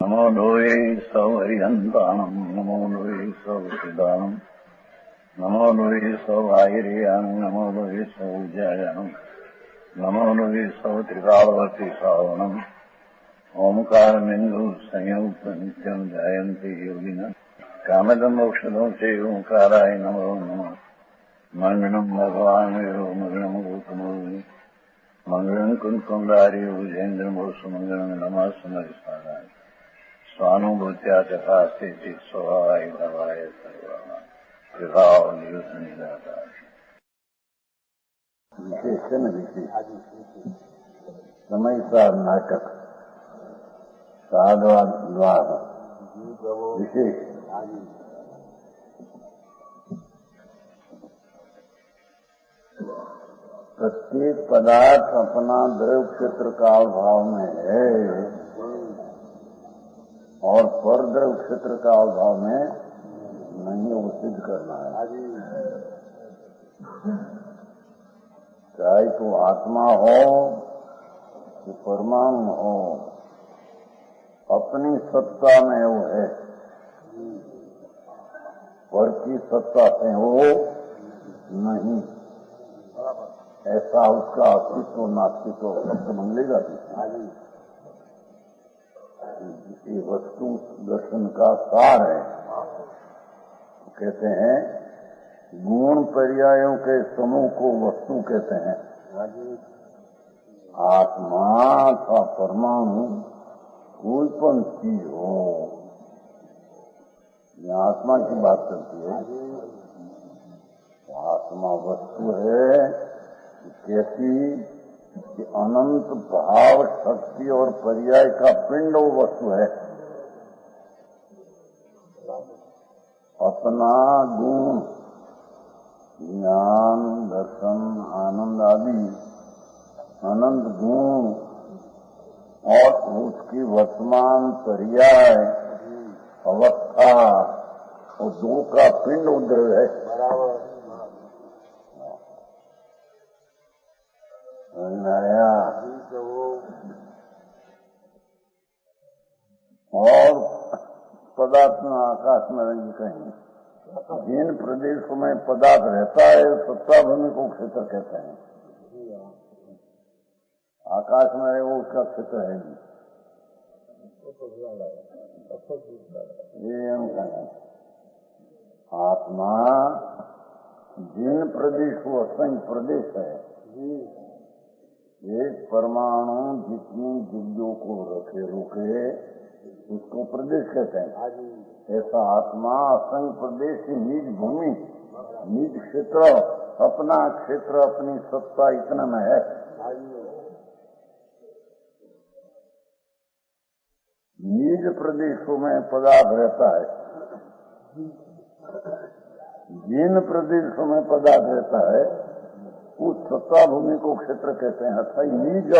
नमो लोये सौहरिहन्ताणम् नमो लोये सौहृदानम् नमो लोये सौभागिर्यानम् नमो लोये सौज्यायानम् नमो लोये सौत्रिकालवती सावनम् ओंकारमिन्दु संयुक्त नित्यम् जायन्ति योगिनः कामदम् मोक्षदम् च ओंकाराय नमो नमः मङ्गलम् भगवान् वीरो मङ्गलम् गौतमो मङ्गलम् कुन्कुण्डारि भुजेन्द्रमोसु मङ्गलम् नमः समरिसाराय स्वानुभूत्या चकास्ते स्वभावाय भवाय सर्वाः विभाव नियुद्ध विशेषण विशेष समयसार नाटक साधवा द्वार विशेष प्रत्येक पदार्थ अपना द्रव्य क्षेत्र काल भाव में है और पर द्रव्य क्षेत्र काल भाव में नहीं, वो सिद्ध करना है। चाहे तो आत्मा हो कि परमाणु हो, अपनी सत्ता में वो है, पर की सत्ता से हो नहीं, ऐसा उसका अस्तित्व नास्तित्व शब्द मंगलेगा। ये वस्तु दर्शन का सार है। कहते हैं गुण पर्यायों के समूह को वस्तु कहते हैं। आत्मा का परमाणु कोई पण चीज हो, ये आत्मा की बात करती है। आत्मा वस्तु है कैसी कि अनंत भाव शक्ति और पर्याय का पिंड वो वस्तु है। अपना गुण ज्ञान दर्शन आनंद आदि अनंत गुण और उसकी वर्तमान पर्याय अवस्था और दो का पिंड उद्र है। और पदार्थ में आकाश में रंग कहीं जिन प्रदेशों में पदार्थ रहता है सत्ता भूमि को क्षेत्र कहते हैं। आकाश में वो उसका क्षेत्र है नहीं, ये हम कहें। आत्मा जिन प्रदेश को असंख्य प्रदेश है, एक परमाणु जितनी दिव्यों को रोके उसको प्रदेश कहते हैं। ऐसा आत्मा असंख्य प्रदेश की निज भूमि निज क्षेत्र अपना क्षेत्र अपनी सत्ता इतना में है। निज प्रदेशों में पदार्थ रहता है। जिन प्रदेशों में पदार्थ रहता है उस सत्ता भूमि को क्षेत्र कहते हैं। अथवा निज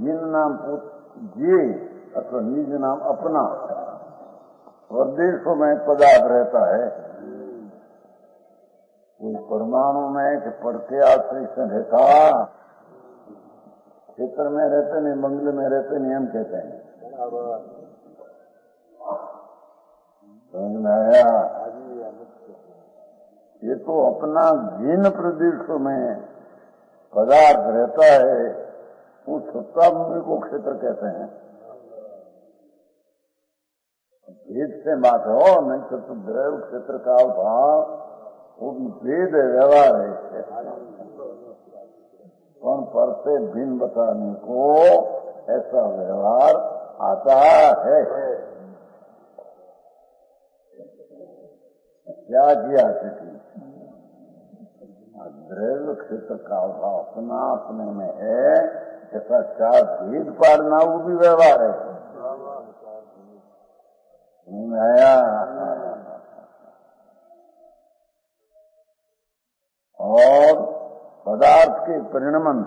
जिन नाम जे अथवा निज नाम अपना प्रदेशों में पदार्थ रहता है। कोई परमाणु में कि पड़ते आश्रय से रहता, क्षेत्र में रहते नहीं, मंगल में रहते नहीं, हम कहते हैं। समझ में आया? ये तो अपना जिन प्रदेशों में पदार्थ रहता है उस सत्ता भूमि को क्षेत्र कहते हैं। भेद से बात हो, नहीं तो द्रव्य क्षेत्र का भाव वो भी भेद है, व्यवहार है। कौन पर से भिन्न बताने को ऐसा व्यवहार आता है। क्या किया स्थिति द्रव्य क्षेत्र का भाव अपना अपने में है, ऐसा चार भेद पाड़ना वो भी व्यवहार है। आया? और पदार्थ के परिणमन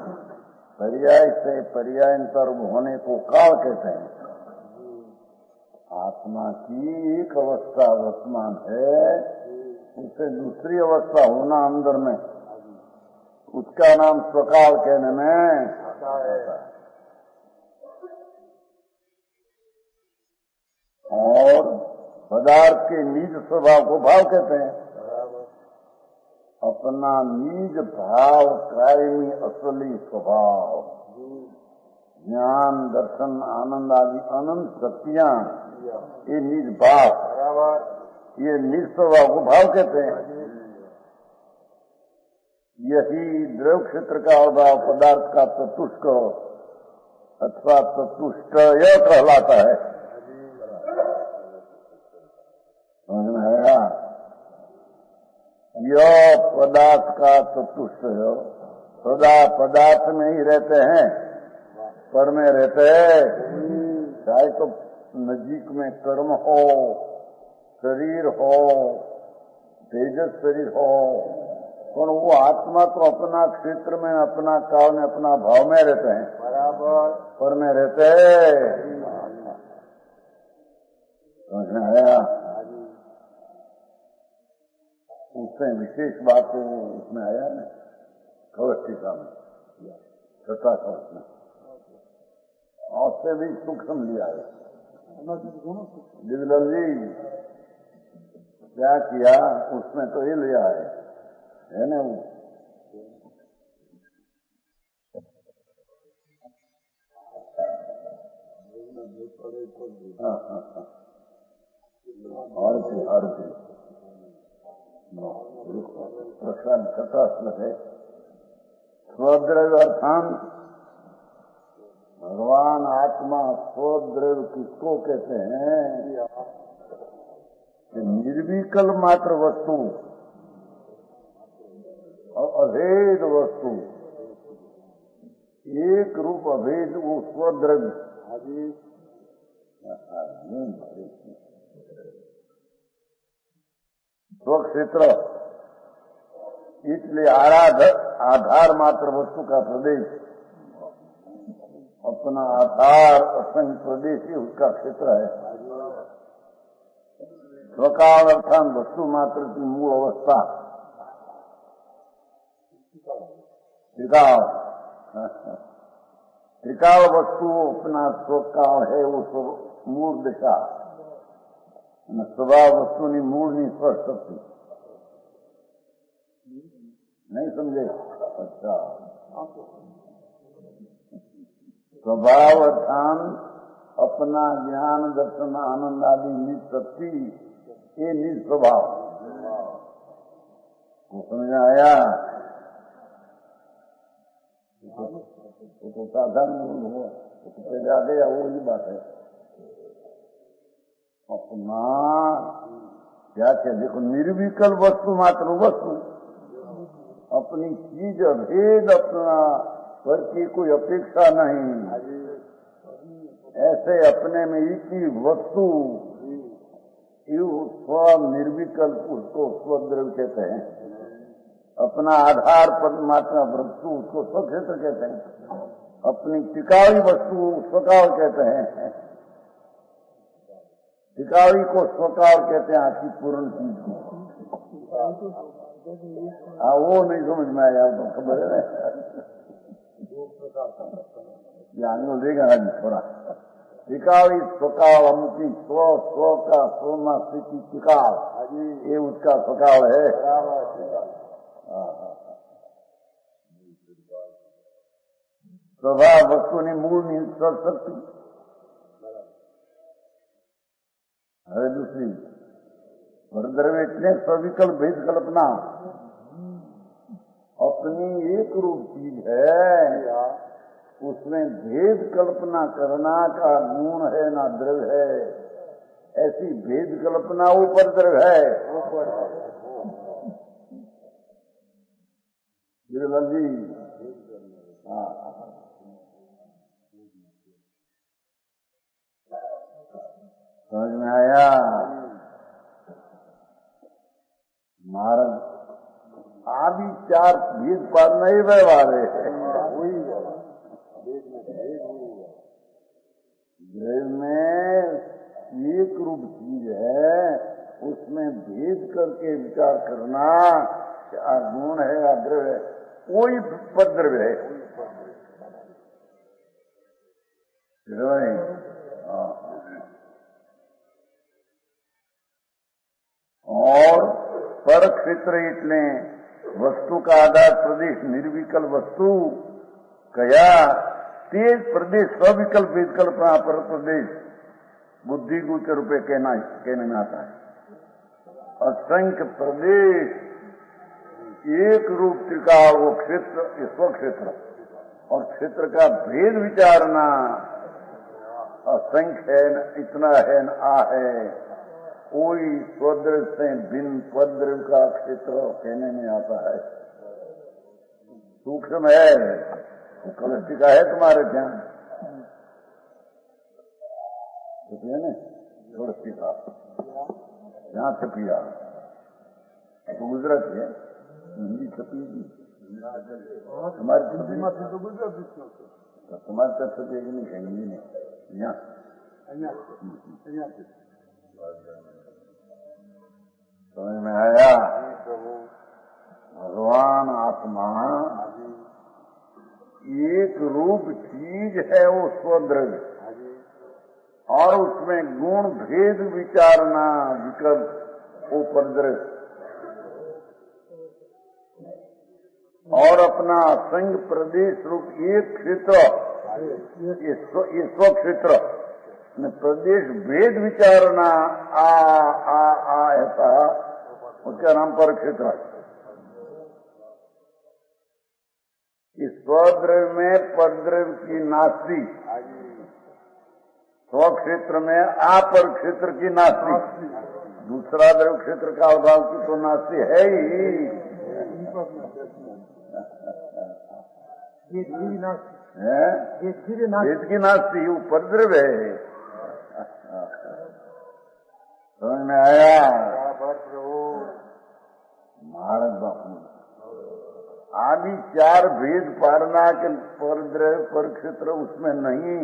पर्याय से पर्यायांतर होने को काल कहते हैं। आत्मा की एक अवस्था वर्तमान है, उससे दूसरी अवस्था होना अंदर में, उसका नाम स्वकाल कहने में आता है। पदार्थ के निज स्वभाव को भाव कहते हैं। अपना निज भाव कायमी असली स्वभाव, ज्ञान दर्शन आनंद आदि अनंत शक्तियां, ये निज भाव, ये निज स्वभाव को भाव कहते हैं। यही द्रव्य क्षेत्र का अभाव पदार्थ का चतुष्क अथवा चतुष्ट यह कहलाता है। समझ में आया? यह पदार्थ का चतुष्ट है, सदा पदार्थ में ही रहते हैं, पर में रहते हैं। चाहे तो नजीक में कर्म हो, शरीर हो, तेजस शरीर हो, पर वो आत्मा तो अपना क्षेत्र में, अपना काल में, अपना भाव में रहते हैं, बराबर पर में रहते हैं। समझ में आया? उससे विशेष बात तो उसमें आया ना, कवस्टिका में, छठा कवच में, और से भी सूक्ष्म लिया है। दिग्विजय जी क्या किया उसमें तो ये लिया है ना वो। और प्रश्न छठा श्लोक है, स्वद्रव्य अर्थान भगवान आत्मा स्वद्रव्य किसको कहते हैं? निर्विकल्प मात्र वस्तु और अभेद वस्तु, एक रूप अभेद वो स्वद्रव्य। स्वक्षेत्र इसलिए आधार मात्र वस्तु का प्रदेश, अपना आधार असंग प्रदेश ही उसका क्षेत्र है। स्वकाल अर्थात वस्तु मात्र की मूल अवस्था, त्रिकाल वस्तु अपना स्वकाल है, वो मूल दिशा, स्वभाव वस्तु नहीं, मूल नहीं, स्पष्ट शक्ति। नहीं समझे? अच्छा, स्वभाव अर्थान अपना ज्ञान दर्शन आनंद आदि निज शक्ति, ये निज स्वभाव। समझ में आया? तो साधारण मूल हुआ, तो पहले आ गया, वो ही बात है। अपना क्या क्या देखो, निर्विकल्प वस्तु मात्र वस्तु, अपनी चीज अभेद, अपना पर की कोई अपेक्षा नहीं, ऐसे अपने में एक ही वस्तु, स्व निर्विकल्प, उसको स्वद्रव्य कहते हैं। अपना आधार परमात्मा वस्तु उसको स्वक्षेत्र कहते हैं। अपनी टिकावी वस्तु स्वकाल कहते हैं। टिकावी को स्वकाल कहते हैं, आखिर पूर्ण चीज को। वो नहीं समझ में आया तो खबर है ना, देगा ना जी थोड़ा। टिकावी स्वकाल, अमुकी स्व का सोमा स्थिति टिकाल, ये उसका स्वकाल है। स्वभाव वस्तु ने मूल नहीं कर सकती। है दूसरी परद्रव्य सविकल्प भेद कल्पना, अपनी एक रूप चीज है, उसमें भेद कल्पना करना का गुण है ना द्रव्य है, ऐसी भेद कल्पना ऊपर द्रव्य है। गिरिलाल जी, हाँ, समझ में आया? महाराज आदि चार भेद पर नहीं व्यवहार है। भेद में एक रूप चीज है, उसमें भेद करके विचार करना, क्या गुण है या द्रव्य है, कोई पद्रव्य है। ક્ષેત્ર એટલે વસ્તુ કા આધાર પ્રદેશ નિર્વિકલ્પ વસ્તુ કયા તે प्रदेश स्विकल्प विकल्पना पर प्रदेश बुद्धि गोचर रूपे कहने में आता है। असंख्य प्रदेश एक रूप त्रिकाल वो क्षेत्र स्वक्षेत्र और क्षेत्र का भेद विचारना असंख्य है न इतना है न आ है कोई स्वद्रव से भिन्न स्वद्रव का क्षेत्र कहने में आता है। सूक्ष्म है कलस्टिका है तुम्हारे ध्यान है ना कलस्टिका यहाँ छपिया तो गुजरात है हिंदी छपी तुम्हारी छपी तो गुजरात तुम्हारे तरफ छपेगी नहीं हिंदी नहीं यहाँ समझ में आया। भगवान आत्मा एक रूप चीज है वो स्वद्रव्य और उसमें गुण भेद विचारना विकल्प वो परद्रव्य और अपना असंग प्रदेश रूप एक क्षेत्र ये स्वक्षेत्र प्रदेश भेद विचारना आ ऐसा उसका नाम पर क्षेत्र है। इस स्वद्रव्य में परद्रव्य की नास्ती स्वक्षेत्र में अपर क्षेत्र की नास्ती दूसरा द्रव्य क्षेत्र का अभाव की तो नास्ती है ही भेद की नास्ती उपद्रव है। समझ में आया महाराज बापू आदि चार भेद पारना के परद्रव्य पर क्षेत्र उसमें नहीं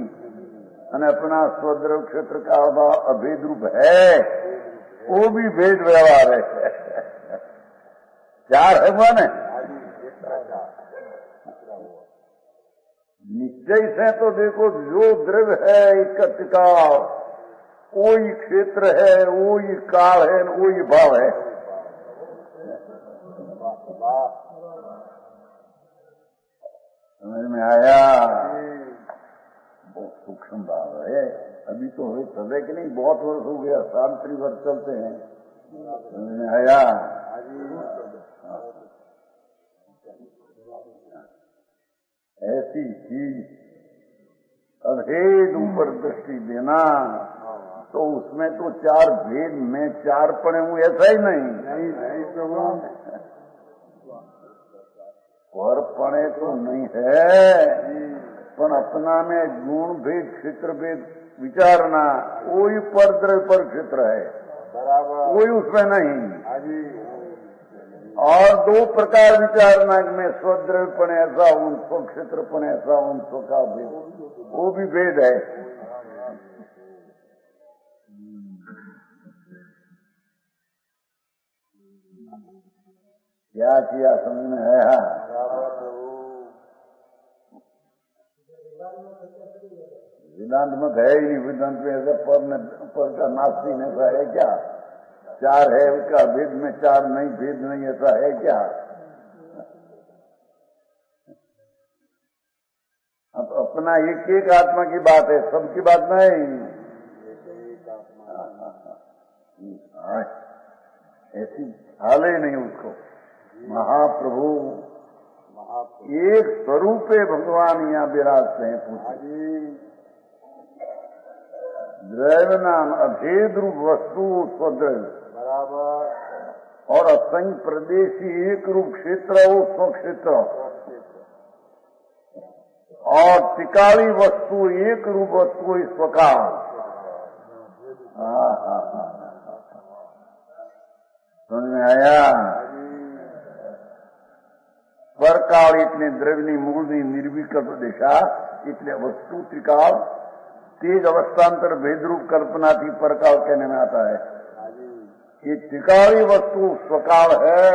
और अपना स्वद्रव्य क्षेत्र का अभाव अभेद रूप है वो भी भेद व्यवहार है। चार है मन निश्चय से तो देखो जो द्रव्य है इसका वो ही क्षेत्र है वो ही काल है वो ही भाव है। समझ में आया बहुत सूक्ष्म भाव है। अभी तो हुए सदै कि नहीं बहुत वर्ष हो गया 7 वर्ष चलते हैं। समझ में आया ऐसी चीज अभेद ऊपर दृष्टि देना तो उसमें तो चार भेद में चार पड़े हूँ ऐसा ही नहीं पर पड़े तो नहीं है पर अपना में गुण भेद क्षेत्र भेद विचारना वही परद्रव्य पर क्षेत्र है बराबर वही उसमें नहीं और दो प्रकार विचारना में स्वद्रव्यपण ऐसा उनको क्षेत्रपण ऐसा उनको का भेद वो भी भेद है। क्या किया समझ में है वेदांत मत है ही नहीं वेदांत में ऐसा पर का नास्ती ऐसा है क्या चार है उसका भेद में चार नहीं भेद नहीं ऐसा है क्या। अब अपना एक एक आत्मा की बात है सबकी बात नहीं ऐसी हाल ही नहीं उसको महाप्रभु एक स्वरूप भगवान यहाँ विराजते हैं पूछे द्रव्य नाम अभेद रूप वस्तु स्वद्रव्य बराबर और असंख्य प्रदेशी एक रूप क्षेत्र वो स्वक्षेत्र और टिकाली वस्तु एक रूप वस्तु स्वकाल। समझ में आया परकाल इतने द्रव्यनी मूलनी निर्विकल्प दिशा इतने वस्तु त्रिकाल तेज अवस्थान्तर भेद रूप कल्पना थी परकाल कहने में आता है। ये त्रिकाली वस्तु स्वकाल है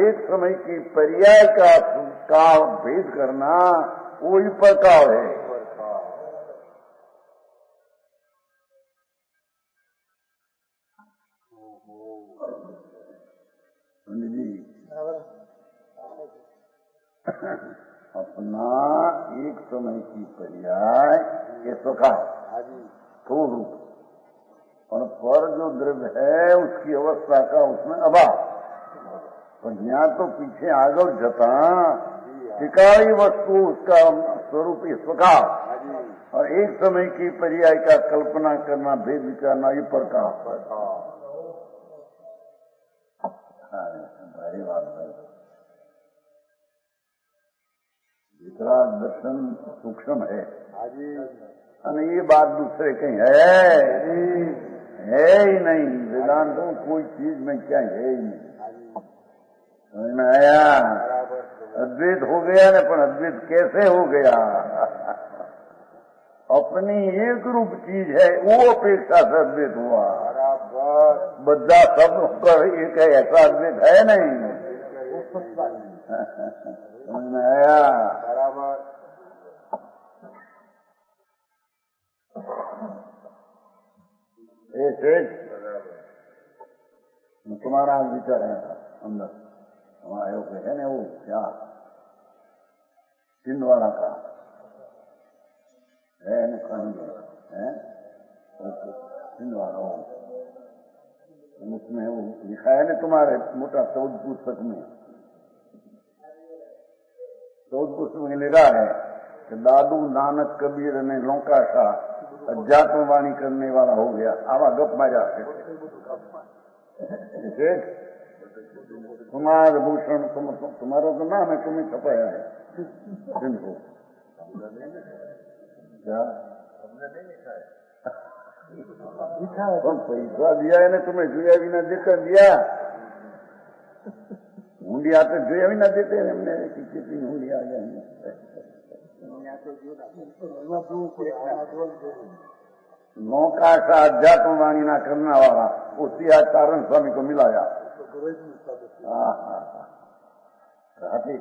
एक समय की पर्याय का काल भेद करना वही परकाल है। जी अपना एक समय की पर्याय ये स्वभाव स्थूल रूप और पर जो द्रव्य है उसकी अवस्था का उसमें अभाव। पर यहाँ तो पीछे आगे जता टिकाई वस्तु उसका स्वरूप ही स्वभाव और एक समय की पर्याय का कल्पना करना भेद विचारना ये प्रकार भारी बात है। दूसरा दर्शन सूक्ष्म है और ये बात दूसरे कहीं है ही नहीं। वेदांतों कोई चीज में क्या है ही नहीं। समझ में आया? अद्वैत हो गया ना, पर अद्वैत कैसे हो गया? अपनी एक रूप चीज है वो अपेक्षा से अद्वैत हुआ। बद्दा सब पर एक है ऐसा अद्वैत है नहीं। समझ में आया? तुम्हारा विचार है अंदर हमारा योग है ना वो क्या छिंदवाड़ा का है न है छिंदवाड़ा उसमें वो लिखा है ना तुम्हारे मोटा 14 पुस्तक में 14 पुस्तक में लिखा है कि दादू नानक कबीर ने लौका का अध्यात्मवाणी करने वाला हो गया। आवा गप मारा कुमार भूषण तुम्हारा तो नाम है, तुम्हें छपाया है जिनको क्या हमने नहीं लिखा है पैसा दिया है ना तुम्हें जोया भी ना देकर दिया। हुंडिया तो जोया भी ना देते हमने कितनी हुंडिया आ जाएंगे। नौका का अध्यात्मवाणी ना करने वाला उसी आज कारण स्वामी को मिलाया। राधे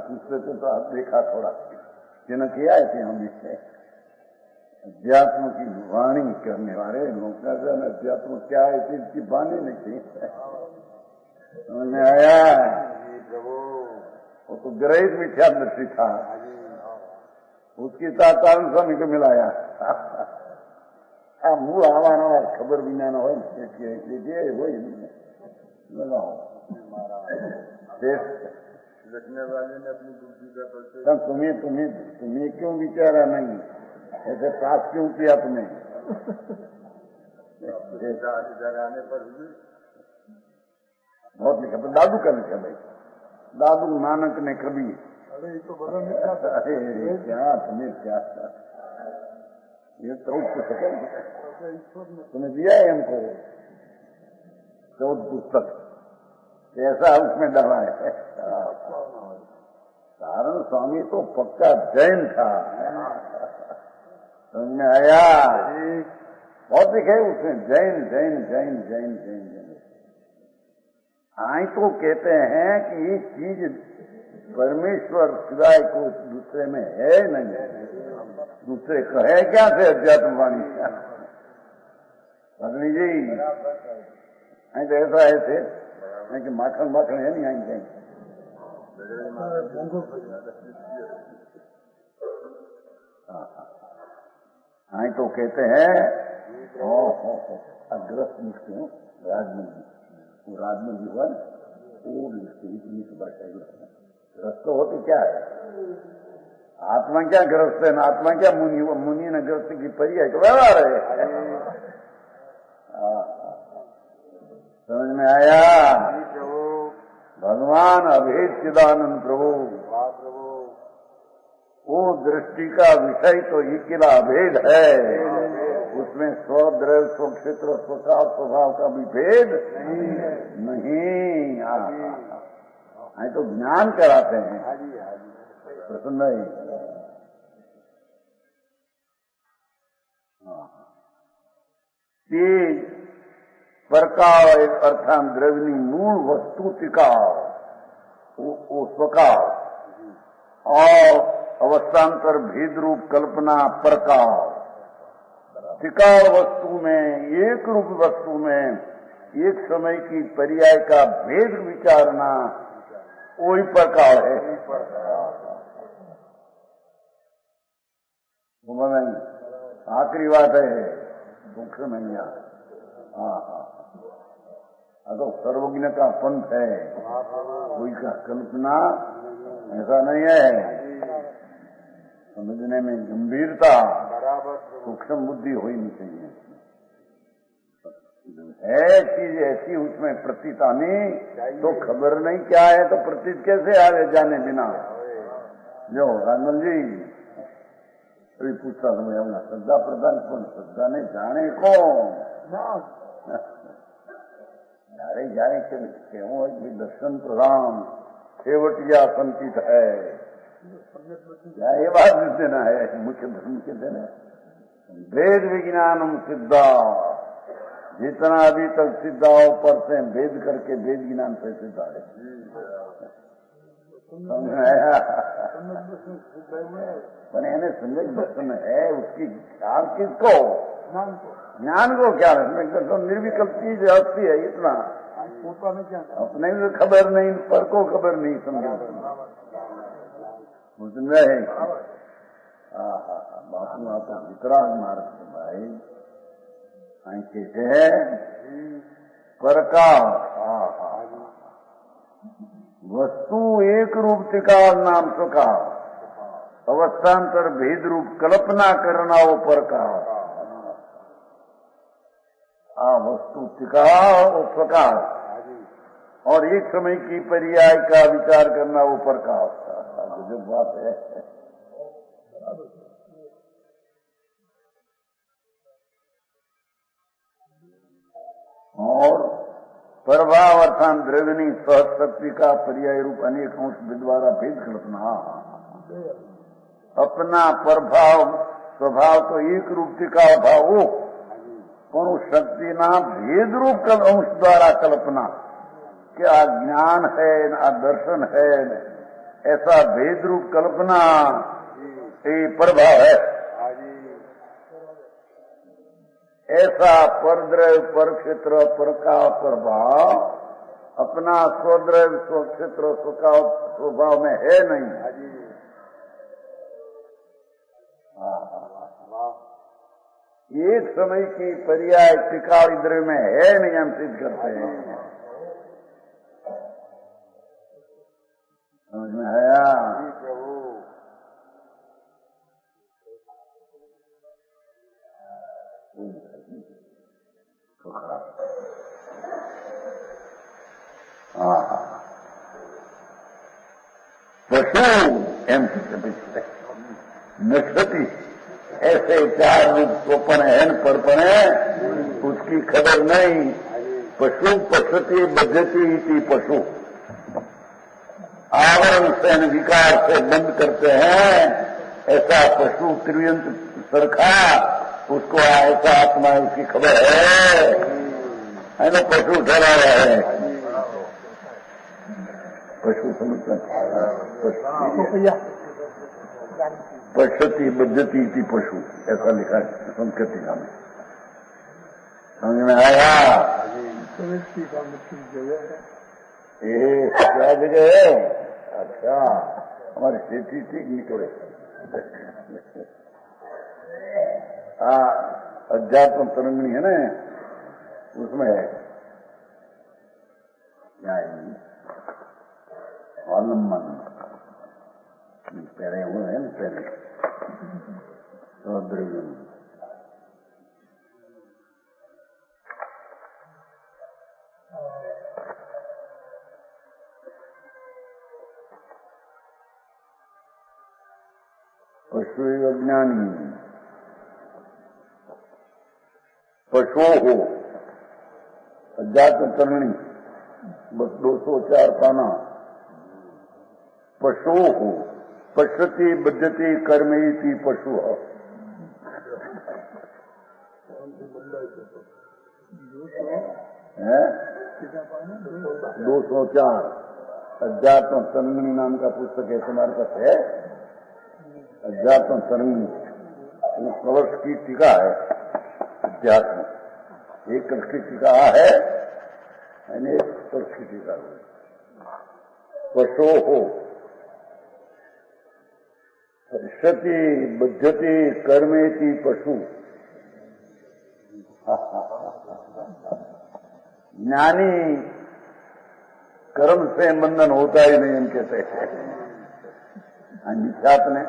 पुस्तक तो आप देखा थोड़ा जिन्हें किया है हम इससे अध्यात्म की वाणी करने वाले लोग अध्यात्म क्या है इसकी वाणी नहीं थी। समझ में आया? वो तो ग्रहित मिथ्या दृष्टि था उसकी कारण स्वामी को मिलाया। मूल आवाना खबर भी ना हो वही लगाओ रखने वाले ने अपनी बुद्धि का परिचय तुम्हें क्यों विचारा नहीं ऐसे पास क्यों किया तुम्हें? इधर आने पर बहुत लिखा पर दादू का लिखा भाई दादू नानक ने कभी अरे तो क्या तुम्हें क्या ये 14 पुस्तक तुम्हें दिया है हमको 14 पुस्तक ऐसा उसमें डाला है। कारण स्वामी तो पक्का जैन था। समझ में आया? बहुत लिखे उसमें जैन जैन जैन जैन जैन जैन। आई तो कहते हैं कि ये चीज परमेश्वर सिवाय को दूसरे में है नहीं। दूसरे कहे क्या थे अध्यात्मवाणी पत्नी जी आई तो ऐसा है थे कि माखन माखन है नहीं आएंगे आई तो कहते हैं अग्रस्त लिखते हैं राजमंदिर वो राजमंदिर हुआ ना वो लिखते बैठे ग्रस्त होती क्या है? आत्मा क्या ग्रस्त है ना आत्मा क्या मुनि न ग्रस्त की पर्याय तो व्यवहार है। समझ में आया? भगवान अभेद चिदानंद प्रभु वो दृष्टि का विषय तो ये किला अभेद है। उसमें स्वद्रव्य स्वक्षेत्र स्वकाल स्वभाव का भी भेद नहीं। हाँ तो ज्ञान कराते हैं प्रसन्न ही। परकाव अर्थात द्रव्यनी मूल वस्तु टिकाव वो स्वकाव और अवस्थान्तर भेद रूप कल्पना प्रकार। टिकाऊ वस्तु में, एक रूप वस्तु में एक समय की पर्याय का भेद विचारना वही प्रकार है। आखिरी बात है सूक्ष्म है। तो सर्वज्ञ का पंथ है, कोई का कल्पना ऐसा नहीं है। समझने में गंभीरता, सूक्ष्म बुद्धि होनी चाहिए। है चीज ऐसी उसमें प्रतीत आनी तो खबर नहीं क्या है तो प्रतीत कैसे आगे जाने बिना। जो राजमल जी अभी पूछता था मैं अपना श्रद्धा प्रदान कौन, श्रद्धा ने जाने कौन जाने के हूँ दर्शन प्रधान सेवटिया संचित है। ये बात देना है मुख्य धर्म के देना। वेद विज्ञानम सिद्धा, जितना अभी तक सिद्धाओं पर से वेद करके वेद ज्ञान से सिद्धा है। समझ में आया? सम्यक दर्शन है उसकी ज्ञान किसको, ज्ञान को क्या है तो निर्विकल्प चीज हस्ती है। इतना अपने को खबर नहीं, पर को खबर नहीं। समझ है बापू आप वितराग मार्ग भाई कैसे है पर का वस्तु एक रूप टिका नाम सुखा, अवस्थान्तर भेद रूप कल्पना करना वो पर का। वस्तु टिका वो प्रकार और एक समय की पर्याय का विचार करना वो पर का जो बात है। और प्रभाव अर्थान द्रविणी सहज शक्ति का पर्याय रूप अनेक अंश द्वारा भेद कल्पना। अपना प्रभाव स्वभाव तो एक रूप टिका भाव वो पर उस शक्ति ना भेद रूप अंश द्वारा कल्पना क्या ज्ञान है ना दर्शन है, ऐसा भेद रूप कल्पना ये प्रभाव है। ऐसा परद्रव्य पर क्षेत्र पर का प्रभाव अपना स्वद्रव्य स्वक्षेत्र स्वभाव में है नहीं। एक समय की पर्याय टिकाऊ द्रव्य में है नहीं, हम सिद्ध करते हैं। समझ में आया? पशु एम नक्षति ऐसे चार रूप स्वपन है परपन है उसकी खबर नहीं। पशु पशति बद्धति इति पशु आवरण से विकार से बंद करते हैं। ऐसा पशु त्रियंत सरखा उसको ऐसा आत्मा उसकी खबर है ना। पशु ठहरा रहा है, पशु समझते पश्यति बद्धति इति पशु ऐसा लिखा है संस्कृति में। समझ में आया? ये क्या जगह है? अच्छा हमारी स्थिति ठीक निकले। अध्यात्म तरंगणी है ना, उसमें है क्या आलम्बन पहले हुए हैं ना, पहले द्रव्य पशु अज्ञानी पशु हो अध्यात्म तरंगणी बस 204 पाना। पशु हो पश्यति बद्धति कर्मयति पशु है 204 अध्यात्म तरंगणी नाम का पुस्तक है, तुम्हारे पास है? अध्यात्म तरंगी वो कलश की टीका है। अध्यात्म एक कलश की टीका है, अनेक कलश की टीका है। पशो हो सति बद्धति कर्मेति पशु। ज्ञानी कर्म से बंधन होता ही नहीं, हम कहते हैं। अपने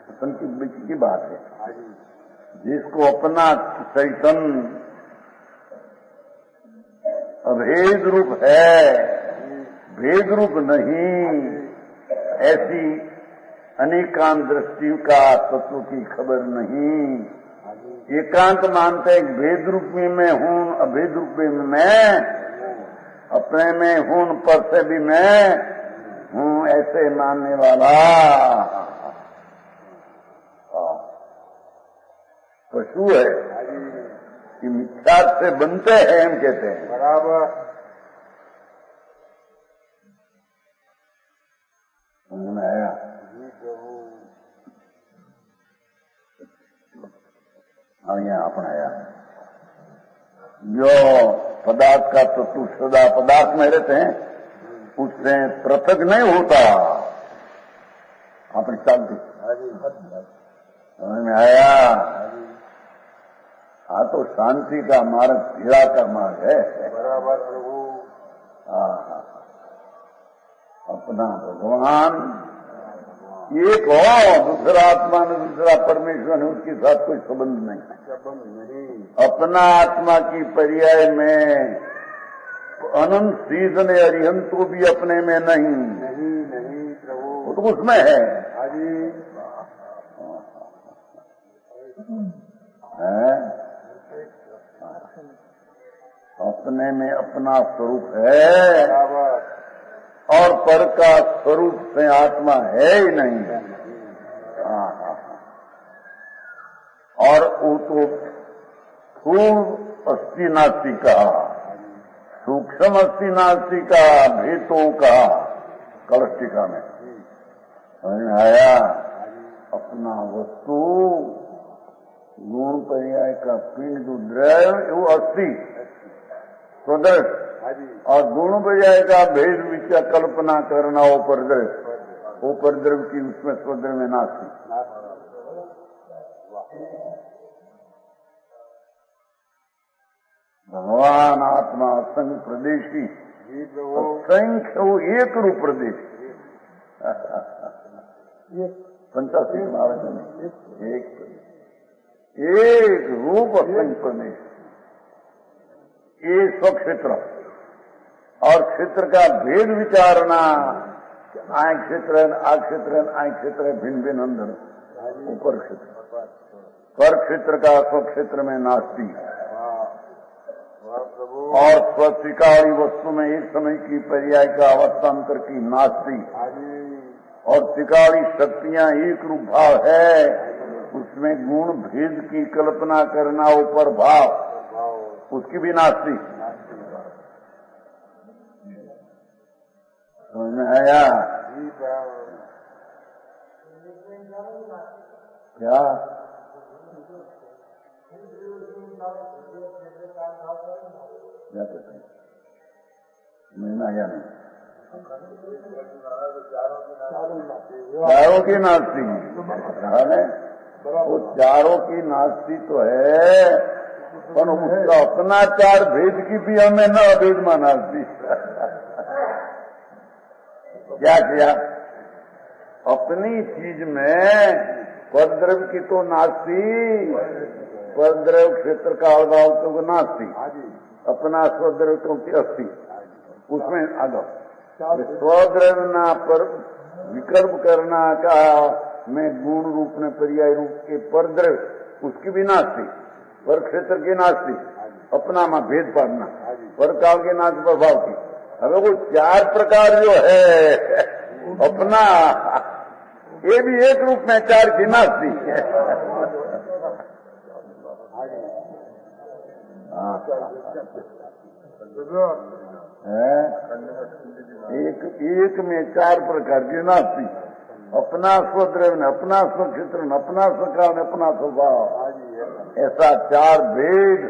अपन की बिची की बात है। जिसको अपना चैतन्य अभेद रूप है, भेद रूप नहीं, ऐसी अनेकांत दृष्टि का तत्व की खबर नहीं। एकांत मानते हैं भेद रूप में मैं हूं, अभेद रूप में मैं, अपने में हूं पर से भी मैं हूं, ऐसे मानने वाला पशु है कि मिथ्या से बनते हैं, हम कहते हैं। बराबर समझ में आया? हाँ, यहाँ अपनाया जो पदार्थ का तत्व सदा पदार्थ में रहते हैं, उससे पृथक नहीं होता। अपनी शांति समझ में आया? हाँ, तो शांति का मार्ग पीड़ा का मार्ग है। बराबर प्रभु। हाँ, अपना भगवान एक हो, दूसरा आत्मा ने दूसरा परमेश्वर है, उसके साथ कोई संबंध नहीं। अपना आत्मा की पर्याय में अनंत सीध ने अरिहंत तो भी अपने में नहीं। नहीं प्रभु, वो तो उसमें है। अपने में अपना स्वरूप है और पर का स्वरूप से आत्मा है ही नहीं। और वो तो स्थूल अस्थि नास्ति का, सूक्ष्म अस्थि नास्ति का, भेदों का कलश टीका में समझ में आया? अपना वस्तु गुण पर्याय का पिंड जो द्रव्य वो अस्थि स्वदर्श, और गुण पर्याय का भेद विचार कल्पना करना वो परद्रव्य की उसमें स्वद्रव्य में नास्ति। भगवान आत्मा असंख्य प्रदेशी, असंख्य वो एक रूप प्रदेश, पंचासी एक रूप असंख्य प्रदेश, ये स्वक्षेत्र और क्षेत्र का भेद विचारना। आय क्षेत्र है, आ क्षेत्र है, आय क्षेत्र है, भिन्न भिन्न अंदर ऊपर क्षेत्र, पर क्षेत्र का स्वक्षेत्र में नास्ति। और स्वस्वीकारी वस्तु में एक समय की पर्याय का अवस्थान्तर की नास्ति। और त्रिकाली शक्तियां एक रूप भाव है, उसमें गुण भेद की कल्पना करना ऊपर भाव, उसकी भी नास्ति। समझ में आया? क्या कहते हैं? समझ में आया नहीं? चारों की नास्ती है, वो चारों की नास्ती तो है, पर उसका अपना चार भेद की भी हमें न अभेद माना दी। क्या किया? अपनी चीज में परद्रव्य की तो नास्ती, परद्रव्य क्षेत्र का अभाव तो नास्ती, अपना स्वद्रव्य तो की अस्थि, उसमें अगम स्वद्रव्य ना पर विकल्प करना का में गुण रूप में पर्याय रूप के परद्रव्य उसकी भी नास्ती, पर क्षेत्र की नास्ती, अपना में भेद पाड़ना, पर काल के नाश प्रभाव की। हमें वो चार प्रकार जो है अपना, ये भी एक रूप में चार की नास्ती है। एक में चार प्रकार की नास्ती, अपना स्वद्रव्य न अपना स्वक्षेत्र न अपना स्वकाल न अपना स्वभाव, ऐसा चार भेद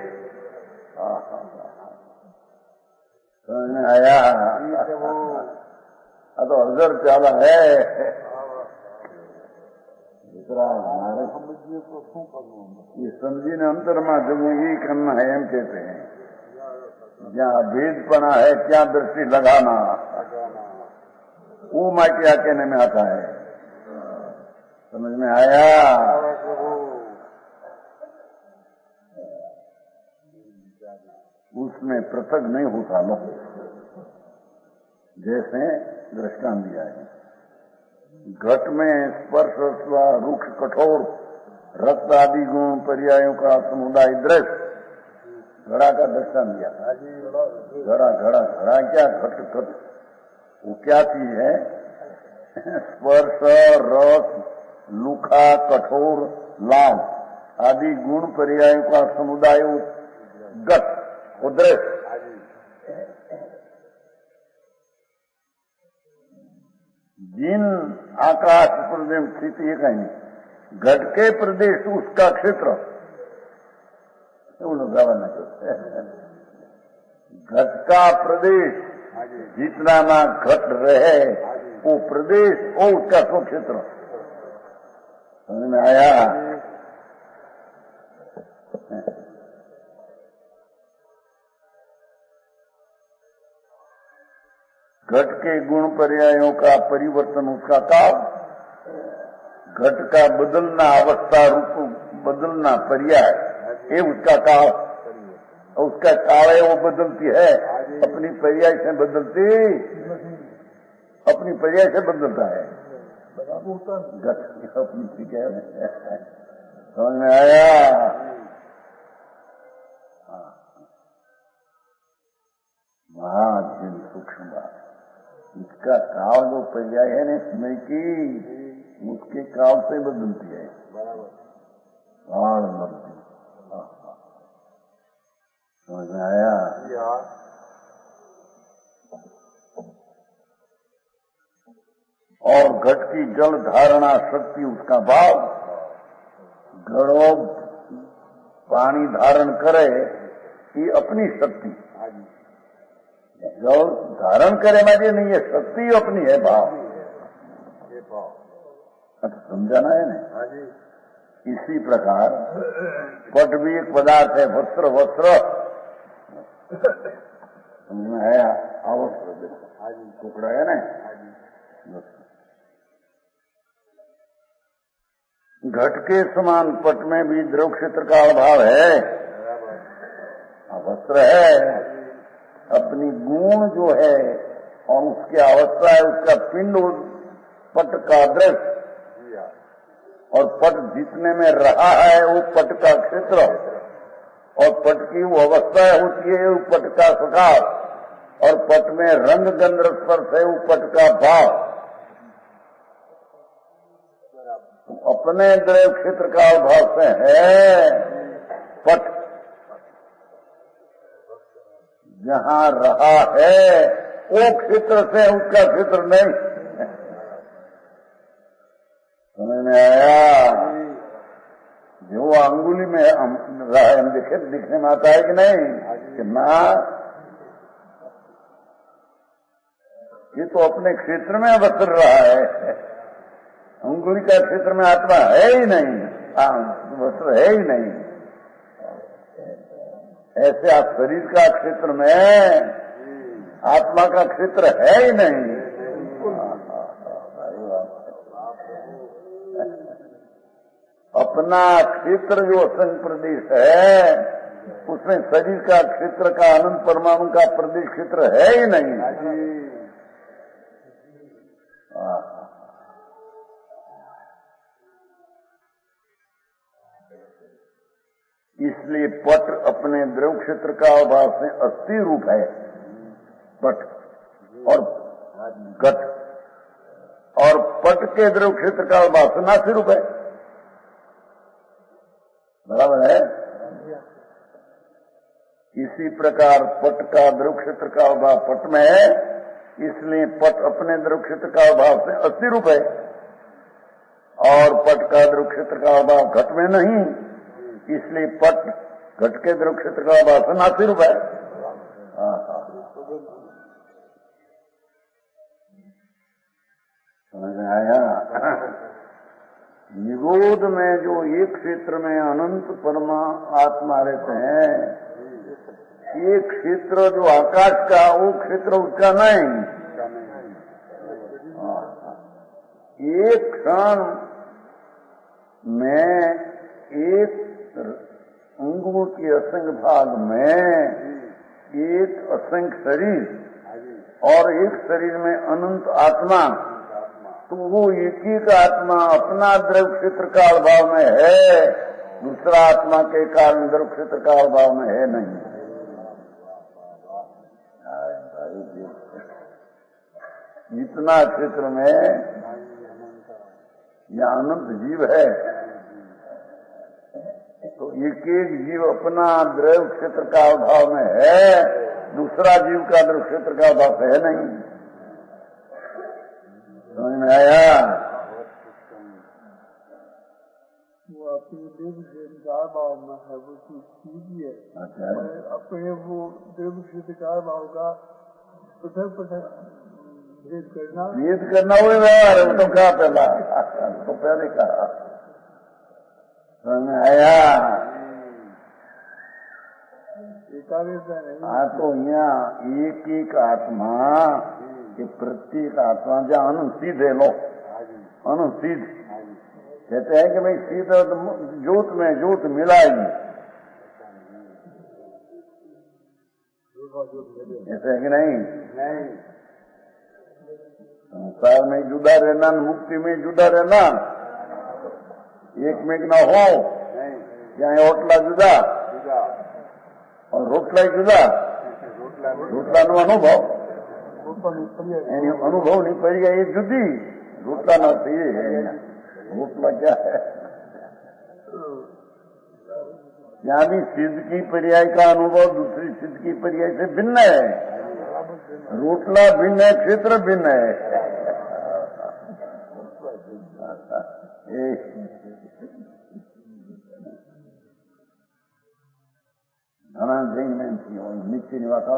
समझ में आया। तो अजर प्याला है दूसरा हमारे ये समझीने अंतर में जब यही करना है हम कहते हैं, जहाँ भेदपना है क्या दृष्टि लगाना, वो माँ क्या कहने में आता है, समझ में आया। उसमें पृथक नहीं होता लो, जैसे दृष्टांत दिया है। घट में स्पर्श अथवा रुक्ष कठोर रक्त आदि गुण पर्यायों का समुदाय दृश्य, घड़ा का दृष्टांत दिया। घड़ा घड़ा घड़ा क्या, घट घट वो क्या चीज है, स्पर्श रस लुखा कठोर लाल आदि गुण पर्यायों का समुदाय गत उदृश्य। जिन आकाश प्रदेश स्थित ये कहेंगे घट के प्रदेश उसका क्षेत्र घट का प्रदेश जितना ना घट रहे वो प्रदेश वो उसका स्व क्षेत्र, समझ में आया। घट के गुण पर्यायों का परिवर्तन उसका काल, घट का बदलना अवस्था रूप बदलना पर्याय ये उसका काल, उसका काल है वो बदलती है, अपनी पर्याय से बदलती, अपनी पर्याय से बदलता है घट अपनी, ठीक है समझ में आया। महान सूक्ष्म बात, इसका काल जो पर्याय है ना समय की, उसके काल से बदलती है, काल बदलती। समझ में आया। और घट की जल धारणा शक्ति उसका भाव, घड़ों पानी धारण करे ये अपनी शक्ति, जल धारण करे माजे नहीं है, शक्ति अपनी है, भाव समझाना है ना। इसी प्रकार पट भी एक पदार्थ है, वस्त्र वस्त्र समझ में आया, अवस्त्र टुकड़ा है ना। घट के समान पट में भी द्रव क्षेत्र का अभाव है, वस्त्र है, अपनी गुण जो है और उसकी अवस्था है, उसका पिंड पट का दृश्य, और पट जितने में रहा है वो पट का क्षेत्र, और पट की वो अवस्था होती है वो पट का स्वभाव, और पट में रंग गंध स्पर्श है वो पट का भाव। अपने द्रव्य क्षेत्र का अभाव से है पट, जहाँ रहा है वो क्षेत्र से उसका क्षेत्र नहीं, समझ में आया। जो अंगुली में रहा है हम दिखने में आता है कि नहीं, कि ना ये तो अपने क्षेत्र में बसर रहा है, अंगुली का क्षेत्र में आत्मा है ही नहीं, वस्त्र है ही नहीं। ऐसे आप शरीर का क्षेत्र में आत्मा का क्षेत्र है ही नहीं। अपना क्षेत्र जो असंग प्रदेश है उसमें शरीर का क्षेत्र का अनंत परमाणु का प्रदेश क्षेत्र है ही नहीं। इसलिए पट अपने द्रव क्षेत्र का अभाव से अस्थि रूप है पट, और घट और पट के द्रव क्षेत्र का अभाव से नासी रूप है, बराबर है। इसी प्रकार पट का द्रव क्षेत्र का अभाव पट में है, इसलिए पट अपने द्रव क्षेत्र का अभाव से अस्थि रूप है, और पट का द्रव्य क्षेत्र का अभाव घट में नहीं, इसलिए पट घट के द्रव्य क्षेत्र का अभाव से नासिर रूप है। समझ में आया? निरोध में जो एक क्षेत्र में अनंत परमात्मा रहते हैं, एक क्षेत्र जो आकाश का, वो क्षेत्र उसका नहीं। एक क्षण में एक अंगों के असंख्य भाग में एक असंख्य शरीर और एक शरीर में अनंत आत्मा, तो वो एक एक आत्मा अपना द्रव्य क्षेत्र का अभाव में है, दूसरा आत्मा के कारण द्रव्य क्षेत्र का अभाव में है नहीं। इतना क्षेत्र में यह अनंत जीव है, तो एक एक जीव अपना द्रव्य क्षेत्र का अभाव में है, दूसरा जीव का द्रव्य क्षेत्र का अभाव है नहीं। समझ में आया? वो अपने देव क्षेत्र भाव में है, वो चीज है। अच्छा, अपने वो देव क्षेत्र भाव का पृथक पृथक भेद करना वही व्यवहार है। वो तो कहा पहला, तो पहले कहा। समझ में आया? एकाग्रता नहीं। हाँ, तो यहाँ एक एक आत्मा कि प्रत्येक आत्मा जहाँ अनुसिद्ध है, लो अनुसिद्ध कहते हैं कि भाई सीधा जोत में जोत मिलाएगी, ऐसे है कि नहीं? संसार में जुदा रहना, मुक्ति में जुदा रहना, एक में न हो, यहाँ रोटला जुदा और रोटला जुदा, रोटला नो अनुभव એની અનુભવ નહીં પડી ગયા, એ જુદી રોટલા ના થઈએ। રોટલા क्या है? यहाँ भी सिद्ध की पर्याय का अनुभव दूसरी सिद्ध की पर्याय से भिन्न है। रोटला भिन्न है, क्षेत्र भिन्न है। घना जैन में नीचे निवास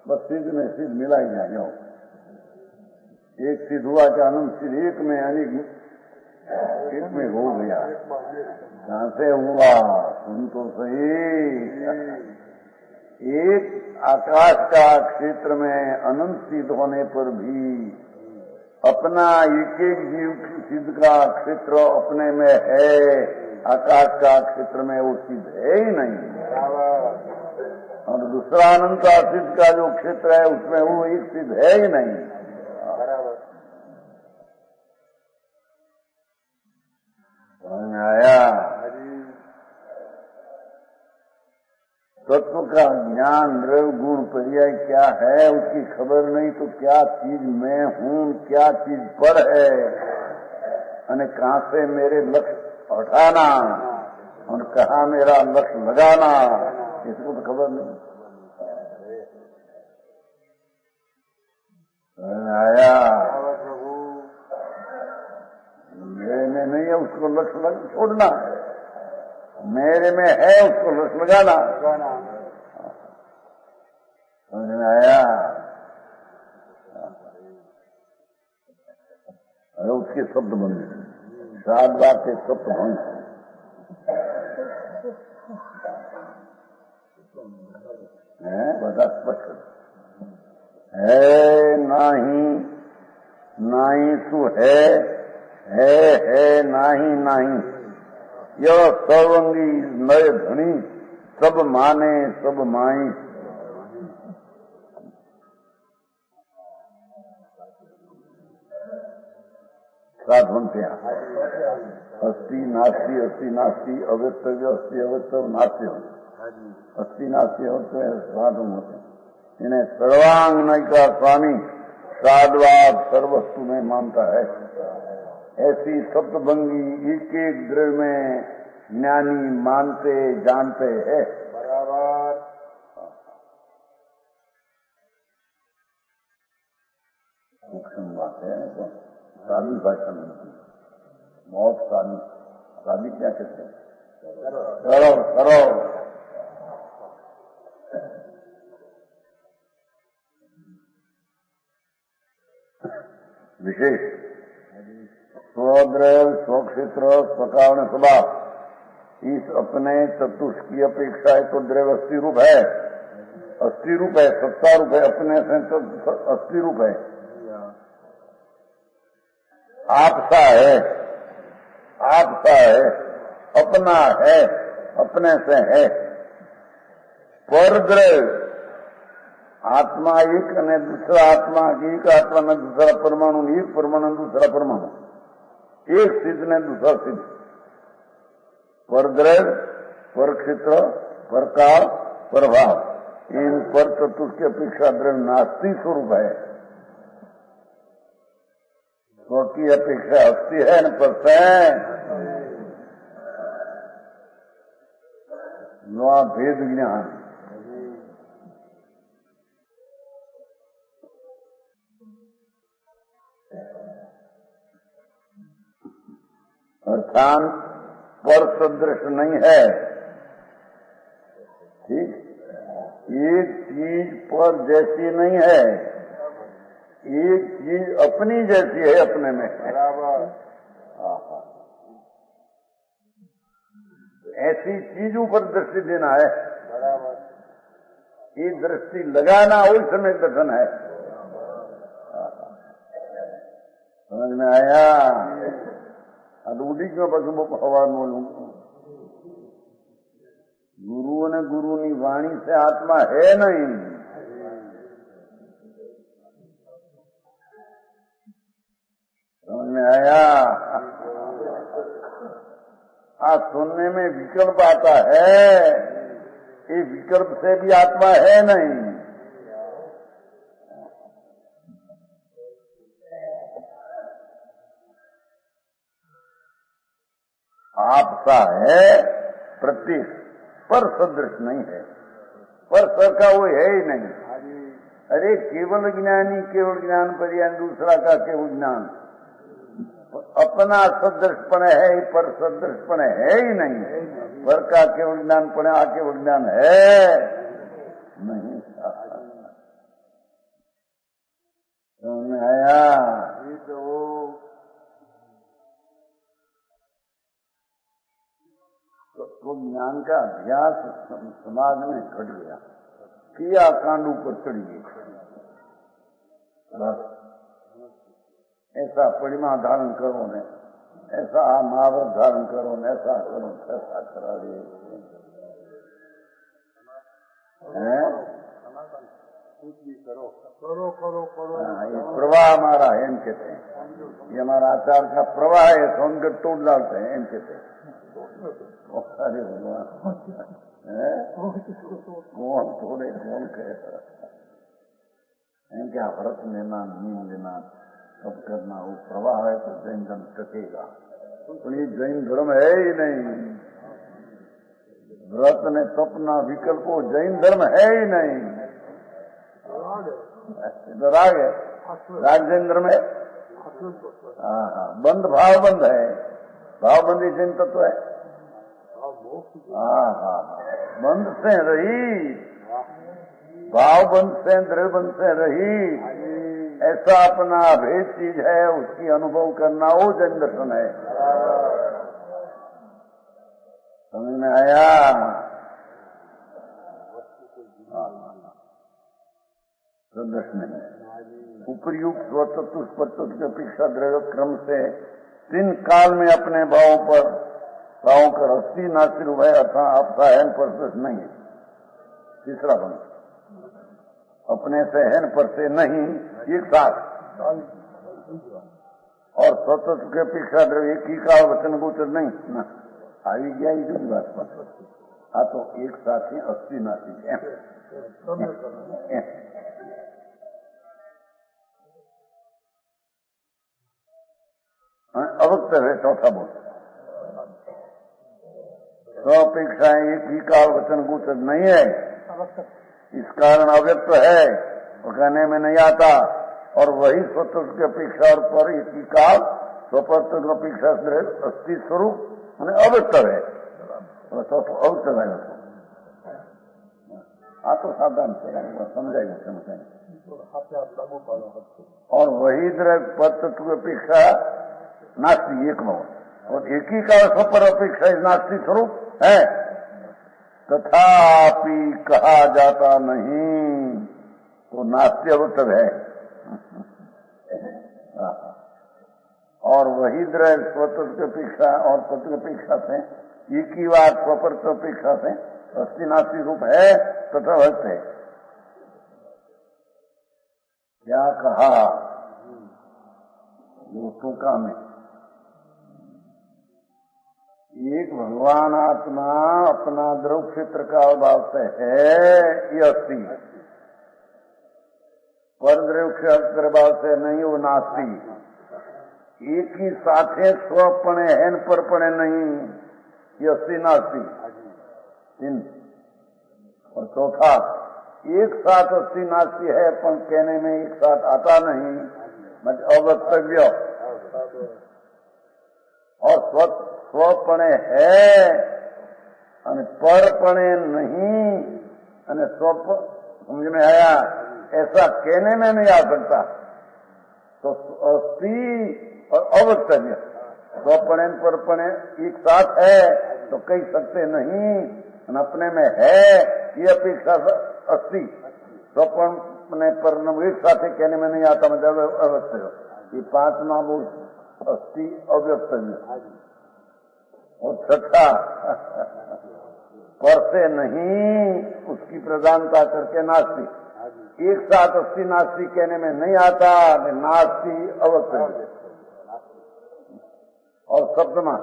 बस सिद्ध में सिद्ध मिला ही जाए। एक सिद्ध हुआ कि अनंत सिद्ध एक में अनेक एक में हो गया। कहां से हुआ? सुन तो सही। एक आकाश का क्षेत्र में अनंत सिद्ध होने पर भी अपना एक एक जीव सिद्ध का क्षेत्र अपने में है, आकाश का क्षेत्र में वो सिद्ध है ही नहीं। और दूसरा अनंत सिद्ध का जो क्षेत्र है उसमें वो एक सिद्ध है ही नहीं। समझ आया? तत्व का ज्ञान द्रव्य गुण पर्याय क्या है उसकी खबर नहीं, तो क्या चीज मैं हूँ, क्या चीज पर है, और कहाँ से मेरे लक्ष्य हटाना और कहाँ मेरा लक्ष्य लगाना, इसको तो खबर नहीं। आया? मेरे में नहीं है उसको लक्ष्य छोड़ना, मेरे में है उसको लक्ष्य लगाना। समझ में आया? अरे उसके शब्द बंद, सात बात के शब्द बंद है, बता स्पष्ट है। नाही नाही सु है नाही नाही, यह सर्वंगी नय धनी, सब माने सब माई। सात बनते हैं, अस्थि नास्ति, अस्थि नास्ति, अवैतव्य अस्थि अवैतव नास्ति, अस्थि नास्ति होते हैं, साधन होते हैं। इन्हें सर्वांग नय का स्वामी साधवाद सर्वस्तु में मानता है। ऐसी सप्तभंगी एक एक द्रव्य में ज्ञानी मानते जानते हैं। बराबर सूक्ष्म बात है, सादी भाषा में बहुत शादी, शादी क्या कहते हैं, करो विशेष स्वद्रव्य, स्वक्षेत्र, स्वकारण, स्वभाव, इस अपने चतुष्ट की अपेक्षा है तो द्रव्य 80 रूप है, 80 रूप है, 70 रूप है, अपने से तो 80 रूप है। आपसा है, अपना है, अपने से है। पर द्रव्य आत्मा एक ने दूसरा आत्मा, एक आत्मा ने दूसरा परमाणु, एक परमाणु दूसरा परमाणु, एक सिद्ध ने दूसरा सिद्ध। पर द्रव्य, पर क्षेत्र, पर काल, पर भाव, इन पर चतुष्ट की अपेक्षा द्रव्य नास्ति स्वरूप है। स्व की अपेक्षा अस्थि है न परस है। भेद ज्ञान अर्थात पर सदृश नहीं है। ठीक, एक चीज पर जैसी नहीं है, एक चीज अपनी जैसी है, अपने में बराबर। ऐसी चीजों पर दृष्टि देना है बराबर। ये दृष्टि लगाना उस समय दर्शन है। समझ में आया? अदूडी क्यों पशु हवा बोलूं? गुरुओं ने गुरुनी वाणी से आत्मा है नहीं। समझ में आया? आज सुनने में विकल्प आता है, ये विकल्प से भी आत्मा है नहीं। आपसा है प्रत्येक, पर सदृश नहीं है, पर सर का वो है ही नहीं। अरे केवल ज्ञानी केवल ज्ञान पर या दूसरा का केवल ज्ञान, अपना सदृशपण है, पर सदृशपण है ही नहीं। पर का केवल ज्ञान पड़े, आ केवल ज्ञान है नहीं। समझ में आया? तो ज्ञान का अभ्यास समाज में घट गया, किया कांड ऊपर चढ़ गई। बस ऐसा परिमा धारण करो ने, ऐसा महावत धारण करो ने, ऐसा करो, ऐसा करा दे। ये प्रवाह हमारा है, हम कहते हैं। ये हमारा आचार का प्रवाह है, तो हम तोड़ डालते हैं, हम कहते हैं। अरे भगवान, कौन थोड़े कौन कहे? क्या व्रत लेना, नींद लेना, सब करना, वो प्रवाह है तो जैन धर्म टकेगा। तो ये जैन धर्म है ही नहीं। व्रत ने तपना विकल्प जैन धर्म है ही नहीं। राग है, राग जैन धर्म है। हाँ, बंद भाव बंद है, भाव बंदी जैन तत्व है। हाँ, बंद से रही, भाव बंद से, द्रव्य बंद से रही, ऐसा अपना भेद चीज है, उसकी अनुभव करना वो जैन दर्शन है। समझ में आया? दर्शन नहीं। उपयुक्त स्वतंत्र की अपेक्षा द्रव्य क्रम से 3 काल में अपने भावों पर भावों का अस्थि नास्ति रूप है, अर्थात आपका हैन पर नहीं है। तीसरा बंद, अपने से हैन पर से नहीं, एक साथ। और स्वतंत्र की अपेक्षा द्रव्य एक ही काल वचन गोचर नहीं ना, आई गया ही दूसरी बात पर। हाँ, तो एक साथ ही अस्थि नास्ति है। अवक्त है चौथा बोल। स्वापेक्षाएं एक ही काल वचन गोचर नहीं है, इस कारण अव्यक्त है, वो कहने में नहीं आता। और वही स्वतंत्र की अपेक्षा और पर एक ही काल स्वपर अपेक्षा अस्थि स्वरूप અને અવસ્તવ है અવસ્તવ है આ તો સાધારણ છે સમજાય સમજાય और वही द्रव्य पर तत्व अपेक्षा नास्ती एक में और एक ही का स्वपर अपेक्षा नास्ती स्वरूप है तथापि कहा जाता नहीं तो नास्ती अवतव है और वही द्रव्य स्वतंत्र अपेक्षा और तत्व अपेक्षा से एक ही बात स्वपर अपेक्षा से अस्थि नास्ती रूप है तथा वक्त है। क्या कहा दोस्तों का में एक भगवान आत्मा अपना द्रव क्षेत्र का अभाव से है ये अस्थि पर द्रव क्षेत्र भाव से नहीं वो नास्ती एक ही साथे स्वपणे है परपणे नहीं ये अस्थि नास्ती और चौथा एक साथ अस्थि नास्ती है पर कहने में एक साथ आता नहीं मतलब अवक्तव्य और स्वपणे है અને परपणे नहीं અને स्वप समझ में आया ऐसा कहने में नहीं आ सकता तो अस्थि और अवक्तव्य स्वपणे परपणे एक साथ है तो कह सकते नहीं अपने में है ये अपेक्षा अस्थि स्वपने पर एक साथ कहने में नहीं आता मतलब अवक्तव्य ये पांचवा बोल अस्थि अव्यक्तव्य और छठा पर से नहीं उसकी प्रधानता करके नास्ती एक साथ अस्थि नास्ती कहने में नहीं आता नास्ती अवक्तव्य और सप्तमा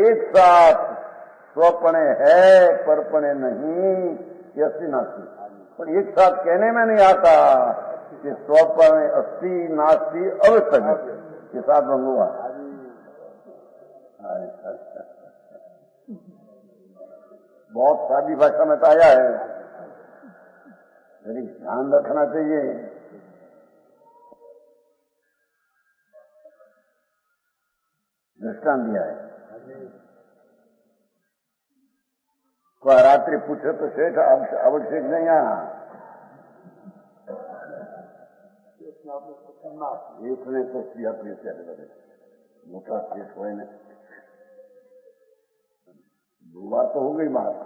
एक साथ स्वपणे है परपणे नहीं ये अस्थि नास्ती पर एक साथ कहने में नहीं आता कि स्वपणे अस्थि नास्ती अवक्तव्य के साथ बंगुआ बहुत सादी भाषा में तो आया है मेरी ध्यान रखना चाहिए दृष्टांत दिया है कोई रात्रि पूछे तो शेठ आवश्यक नहीं यहाँ इसने तो किया प्रिय मोटा शेष हो दो बार तो हो गई बात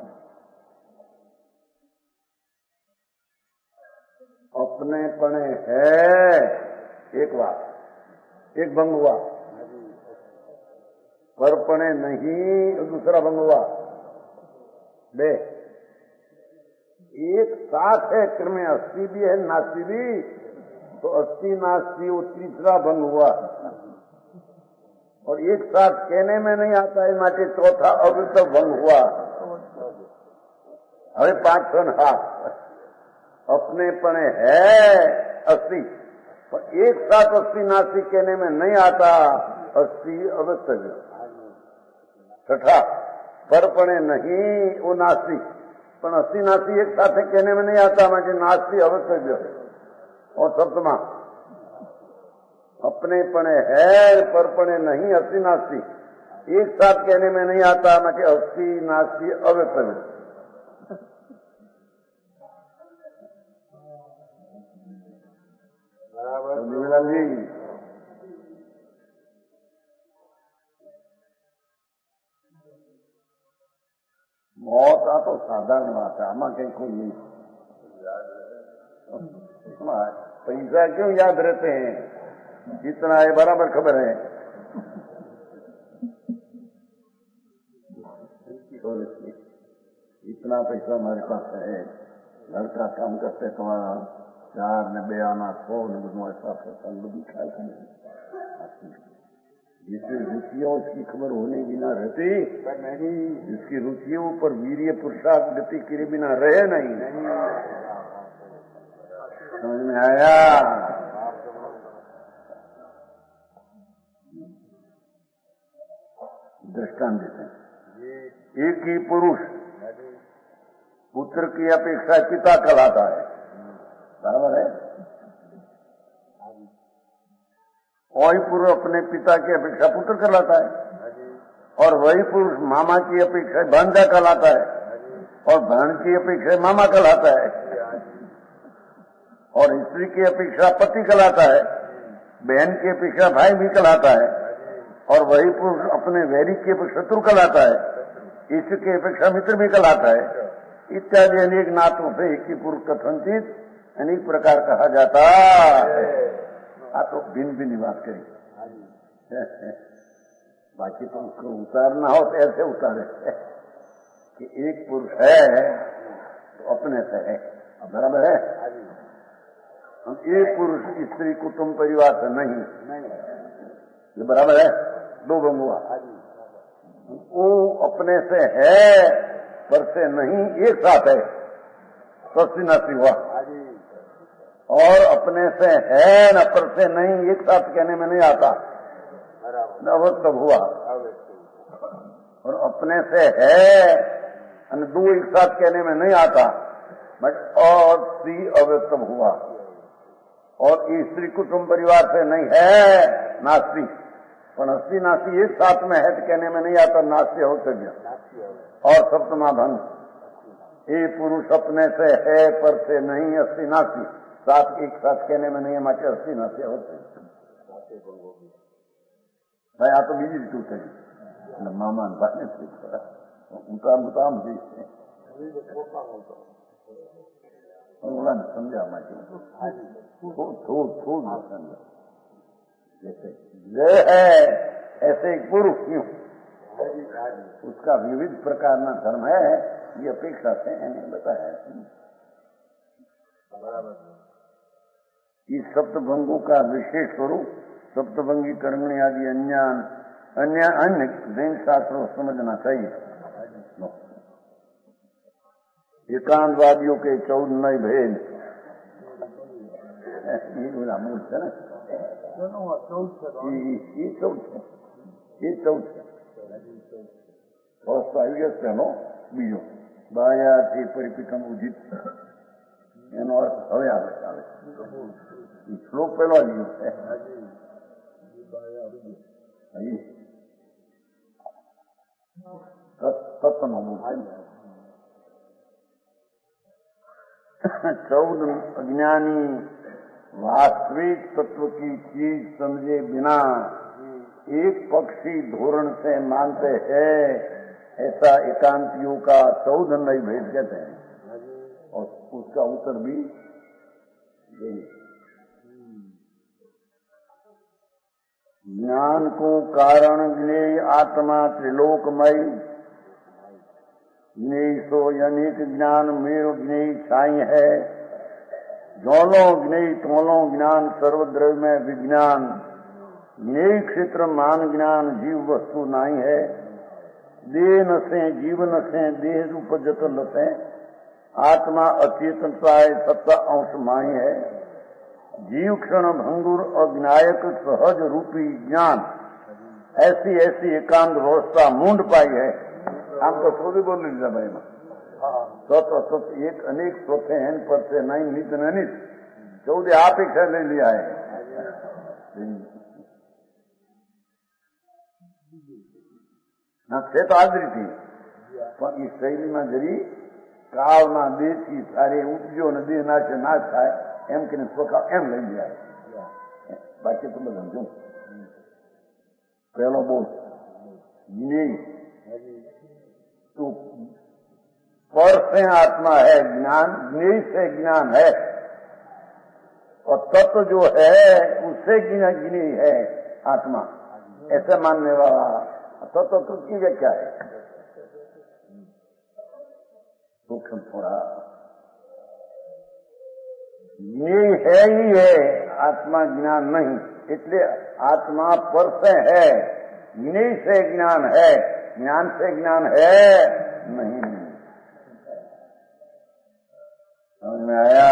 अपने पने है एक बात एक भंग हुआ परपणे नहीं दूसरा भंग हुआ बे एक साथ है क्रम अस्थि भी है नास्ति भी तो अस्थि नास्ति वो तीसरा भंग हुआ और एक साथ कहने में नहीं आता है माटे चौथा अवृत भंग हुआ हवे पांच सन हाथ अपने पने है अस्थि पर एक साथ अस्थि नास्ति कहने में नहीं आता अस्थि अवृत छठा परपणे नहीं वो नास्ति पर अस्थि नास्ति एक साथ कहने में नहीं आता माटे नास्ति अवृत और सप्तमा अपने पने है परपणे नहीं अस्थि नास्ति एक साथ कहने में नहीं आता माटे अस्थि नास्ति अव्यक्त जी मौत आ तो साधारण बात है आमा कहीं कोई नहीं पैसा क्यों याद रहते हैं जितना है बराबर खबर है तो इतना पैसा हमारे पास है लड़का काम करते तुम्हारा 4 ने 2 आना 100 ने બધું ऐसा બધું ખ્યાલ કરે जिसकी रुचियों उसकी खबर होने बिना रहती नहीं जिसकी रुचियों पर वीर्य पुरुषार्थ गति करे बिना रहे नहीं समझ में आया दृष्टांत देते हैं एक ही पुरुष पुत्र की अपेक्षा पिता कहलाता है बराबर है वही पुरुष अपने पिता की अपेक्षा पुत्र कहलाता है, और वही पुरुष मामा की अपेक्षा भांजा कहलाता है, और बहन की अपेक्षा मामा कहलाता है, और स्त्री की अपेक्षा पति कहलाता है, बहन की अपेक्षा भाई भी कहलाता है, और वही पुरुष अपने वैरी की अपेक्षा शत्रु कहलाता है, ईश्वर की अपेक्षा मित्र भी कहलाता है, इत्यादि अनेक नातों से एक ही पुरुष कथनचित अनेक प्रकार कहा जाता है। तो भिन्न भिन्न बात करें, बाकी तो उसको उतारना हो तो ऐसे उतारे कि एक पुरुष है तो अपने से है, बराबर है। हम एक पुरुष स्त्री कुटुंब परिवार से नहीं, ये बराबर है, दो बंगुआ वो अपने से है पर से नहीं, एक साथ है, सस्ती नासी हुआ, और अपने से है न पर से नहीं, एक साथ कहने में नहीं आता, न वो तब हुआ, और अपने से है न दो एक साथ कहने में नहीं आता, बट और सी अव्यक्तम हुआ, और स्त्री कुटुंब परिवार से नहीं है नास्ती, पर अस्सी नास्ती एक साथ में है तो कहने में नहीं आता, नास्ती हो गया। और सप्तमा भंग, ये पुरुष अपने से है पर से नहीं, अस्सी नास्ती, साथ एक साथ कहने में नहीं है, माचे अस्सी नास्ती होते भाई। आ तो बीजी ऋतु कही मामा उताम जी समझा माचे जैसे जय है ऐसे एक पुरुष क्यों, उसका विविध प्रकार न धर्म है, ये अपेक्षा से मैंने बताया। इस सप्तभंगों का विशेष स्वरूप सप्तभंगी कर्मणी आदि अन्य जैन शास्त्रों समझना चाहिए। एकांतवादियों के 14 नए भेद, ये मूल है ना, ये चौथ અવસ્થા બીજો બાયાથી પરિપીઠમ ઉદિત, એનો અર્થ હવે આવે શ્લોક પેલો આવ્યો છે તત્વનો 14 अज्ञानी वास्तविक तत्व की चीज समझे बिना एक पक्षी धोरण से मानते हैं, ऐसा एकांतियों का 14 नई भेद कहते हैं। और उसका उत्तर भी यही, ज्ञान को कारण ज्ञेय आत्मा त्रिलोकमय, ज्ञेय सो अनेक ज्ञान मेव ज्ञेय छाई है, जोलो ज्ञेय तोलो ज्ञान सर्वद्रव्य में विज्ञान, ज्ञेय क्षेत्र मान ज्ञान जीव वस्तु नहीं है, देह नशे जीवन से देह रूप जत लसे, आत्मा अचेतनता सत्ता अंश माई है, जीव क्षण भंगुर अज्ञायक सहज रूपी ज्ञान, ऐसी ऐसी एकांत व्यवस्था मूंड पाई है। आम तो थोड़ी बोल लीजिए भाई में सत असत एक अनेक स्वथे हैं पर से नहीं नित नित 14 आप एक ले लिया है। ના છે તો હાજરી થી, પણ એ શૈલીમાં જરી કાળના દેહથી સારી ઉપજો ને દેહ નાશે ના થાય એમ કે સ્વકાળ એમ લઈ જાય, બાકી તો બધા જો પહેલો બોલ જ્ઞેય तो पर से आत्मा है ज्ञान, ज्ञेय से ज्ञान है, और तत्व जो है उससे ज्ञेय है आत्मा, ऐसे मानने वाला तत्व की व्याख्या है। सूक्ष्म थोड़ा ज्ञेय है ही है, आत्मा ज्ञान नहीं, इसलिए आत्मा पर से है, ज्ञेय से ज्ञान है, ज्ञान से ज्ञान है नहीं। समझ में आया?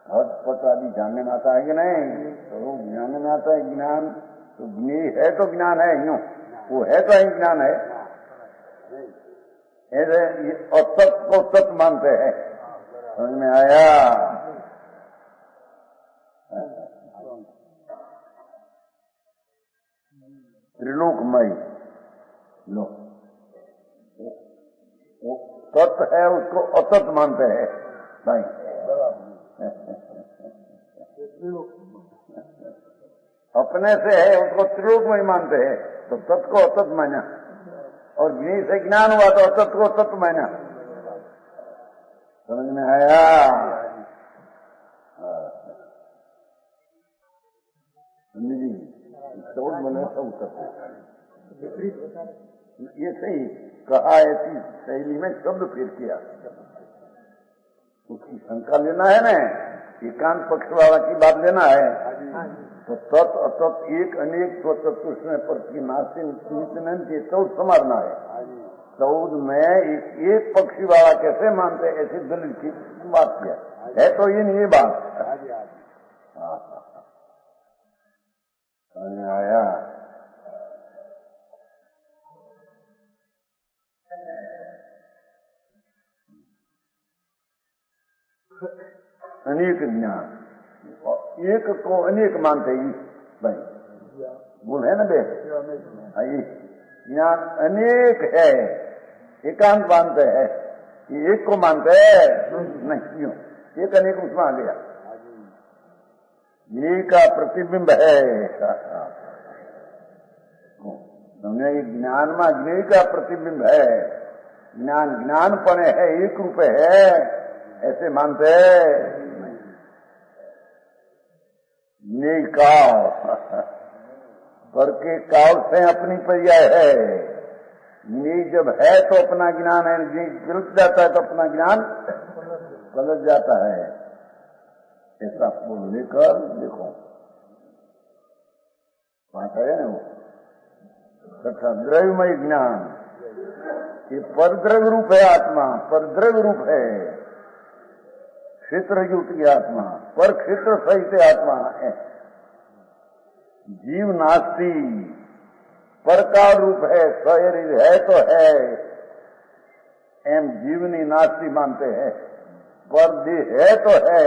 बहुत पता भी जानने में आता है कि नहीं? तो ज्ञान में आता है ज्ञान, तो ज्ञेय है तो ज्ञान है, यूं वो है तो ही ज्ञान है, ऐसे असत को सत मानते हैं। समझ में आया? त्रिलोकमय। लो, वो तत् है, उसको अतत मानते हैं भाई। अपने से है उसको त्रिलोकमय मानते हैं, तो तत् को अतत माना, और ज्ञ से ज्ञान हुआ तो अतत को तत्व माना। समझ में आया? जी, चौथ बने सब तत्व। ये सही कहा, ऐसी शैली में शब्द फिर किया। उसकी शंका लेना है ना, एकांत पक्ष वाला की बात लेना है, तो तत् अतत एक अनेक स्वतत्व पर नास्तिक के चौथ समारना है। चौथ में एक पक्षी वाला कैसे मानते, ऐसी दलिल की बात किया है। तो ये बात आया। अनेक ज्ञान, एक को अनेक मानते ही भाई, बोल है ना बे, ज्ञान अनेक है, एकांत मानते हैं, ये एक को मानते हैं नहीं, क्यों? एक अनेक उसमें आ गया, ये का प्रतिबिंब है। हमने ज्ञान में ज्ञ का प्रतिबिंब है, ज्ञान ज्ञानपण है, एक रूप है, ऐसे मानते नहीं। काव पर के काव से अपनी पर्याय है, ज्ञ जब है तो अपना ज्ञान है, ज्ञ गिरत जाता है तो अपना ज्ञान गलत जाता है। ऐसा बोल लेकर देखो बात है ना वो तथा द्रव्यमय ज्ञान, ये परद्रव्य रूप है आत्मा, परद्रव्य रूप है, क्षेत्र युक्त की आत्मा, पर क्षेत्र सहित आत्मा है। जीव नास्ती, पर का रूप है, शरीर है तो है, एम जीवनी नास्ती मानते हैं, पर देह है तो है,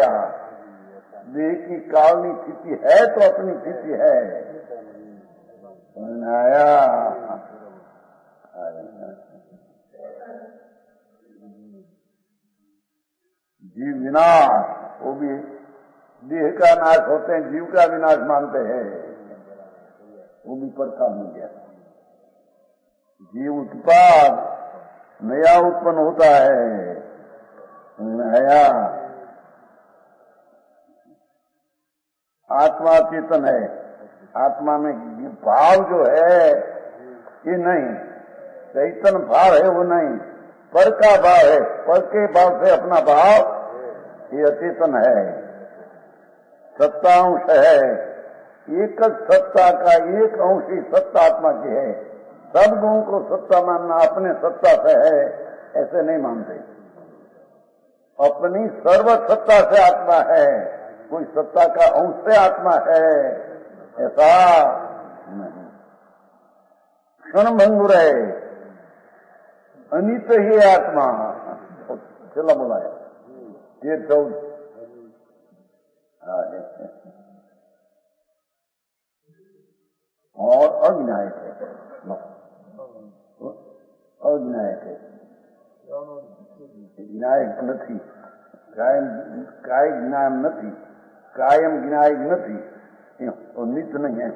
देह की कालनी स्थिति है तो अपनी स्थिति है। आया जीव विनाश, वो भी देह का नाश होते हैं, जीव का विनाश मानते हैं, वो भी परखा मिल गया। जीव उत्पाद नया उत्पन्न होता है, नया आत्मा चेतन है, आत्मा में भाव जो है ये नहीं, चैतन्य भाव है वो नहीं, पर का भाव है, पर के भाव से अपना भाव ये अचेतन है, सत्तांश है, एक सत्ता का एक अंश ही सत्ता आत्मा की है। सब गुणों को सत्ता मानना अपने सत्ता से है ऐसे नहीं मानते, अपनी सर्व सत्ता से आत्मा है, कोई सत्ता का अंश से आत्मा है ऐसा नहीं। क्षण भंगुर है, अनित ही आत्मा। चला बोलाया ये चौथ और अविनायक है, अविनायक है, विनायक નથી, કાય જ્ઞાન નથી, કાયમ જ્ઞાયક નથી, तो नित्य नहीं है।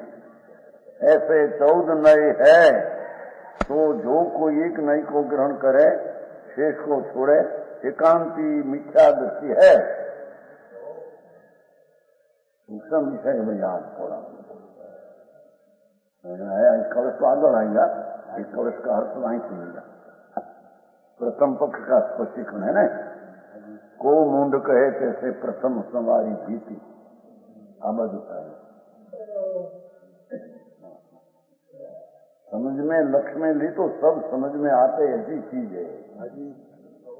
ऐसे 14 नए है तो जो कोई एक नई को ग्रहण करे, शेष को छोड़े, एकांती मिथ्या दृष्टि है। उसका विषय में याद थोड़ा एक कवच तो आगे आएगा, एक कवच का अर्थ वहीं सुनेगा। प्रथम पक्ष का स्पष्टीकरण है ना, को मुंड कहे कैसे प्रथम सवारी जीती, अब समझ में लक्ष्य में ली तो सब समझ में आते, ऐसी चीज है।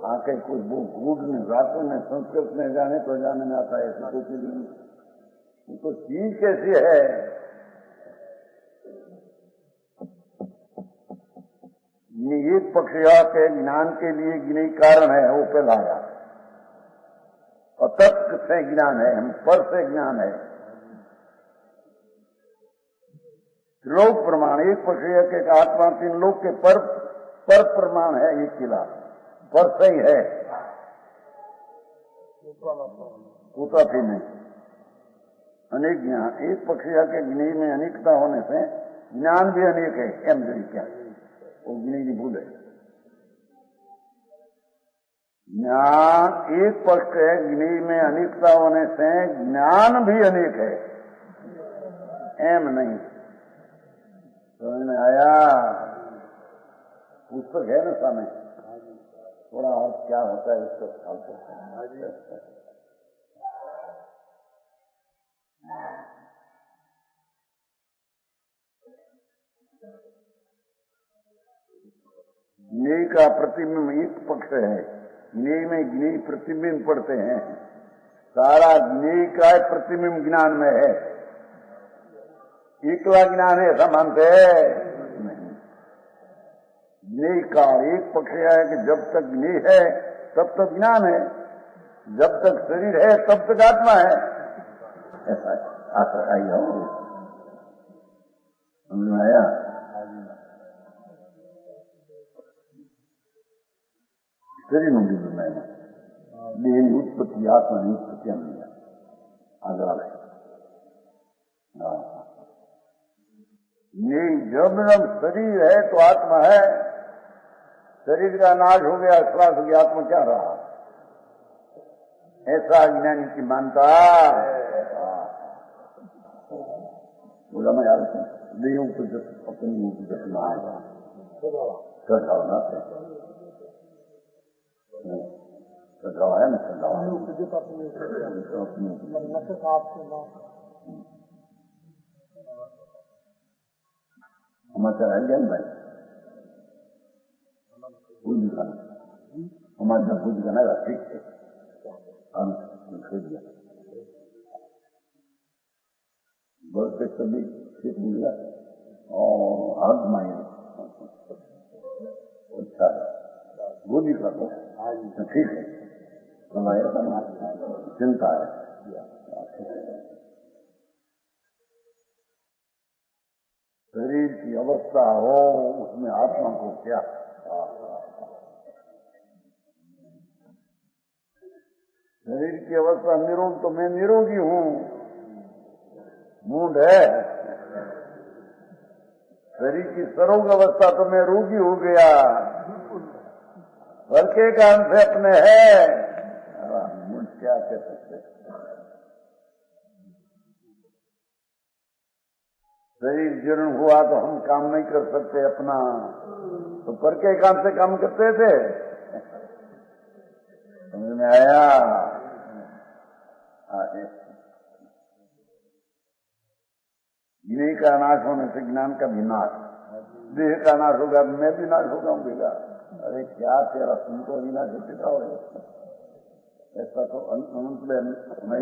आके कुछ वो गूढ़ में रातों में संस्कृत में जाने तो जाने में आता है, ऐसी कोई चीज नहीं। तो चीज कैसी है, ये एक पक्ष के ज्ञान के लिए ज्ञानी कारण है, वो पहला आया, अतत्व से ज्ञान है, हम पर से ज्ञान है। लोक प्रमाण, एक पक्ष है कि आत्मा तीन लोक के पर प्रमाण है, एक किला पर सही है, होता भी नहीं। अनेक ज्ञान, एक पक्ष है कि ज्ञ में अनेकता होने से ज्ञान भी अनेक है, एम जरी क्या वो ज्ञ की भूल है। ज्ञान एक पक्ष है, ज्ञ में अनेकता होने से ज्ञान भी अनेक है, एम नहीं। समझ में आया? पुस्तक है ना सामने, थोड़ा और क्या होता है इसका ख्याल करते हैं। ज्ञेय का प्रतिबिंब एक पक्ष है, ज्ञेय में ज्ञेय प्रतिबिंब पढ़ते हैं, सारा ज्ञेय का प्रतिबिंब ज्ञान में है, एकला ज्ञान है ऐसा मानते हैं नहीं। ज्ञेय का एक पक्ष है कि जब तक ज्ञेय है तब तक ज्ञान है, जब तक शरीर है तब तक आत्मा है, ऐसा आई हो। समझ में आया? शरीर में देह उत्पत्ति, आत्मा की उत्पत्ति नहीं है, आग्रह है। नहीं, जब शरीर है तो आत्मा है, शरीर का नाश हो गया, श्वास हो गया, आत्मा क्या रहा? ऐसा अज्ञानी की मानता बोला मैं यार देह उपजत अपनी उपजत मानता सद्भावना से सद्भाव है ना, सद्भाव समाचार है ज्ञान भाई भूल दिखाना, हमारे भूल दिखाना ठीक है, हम खेल गया बहुत सभी ठीक मिल गया और हाथ माइंड अच्छा है, वो भी कर लो तो ठीक है, चिंता है। शरीर की अवस्था हो उसमें आत्मा को क्या, शरीर की अवस्था निरोग तो मैं निरोगी हूँ, मूड है। शरीर की सरोग अवस्था तो मैं रोगी हो गया, बल के कारण से अपने है, मूड क्या कह सकते। शरीर जीर्ण हुआ तो हम काम नहीं कर सकते अपना, तो पर के काम से काम करते थे। समझ में आया? ज्ञेय का नाश होने से ज्ञान का भी नाश, देह का नाश होगा मैं भी नाश हो जाऊंगा। अरे क्या तेरा तुमको भी नाश होता हो, ऐसा तो अनंत में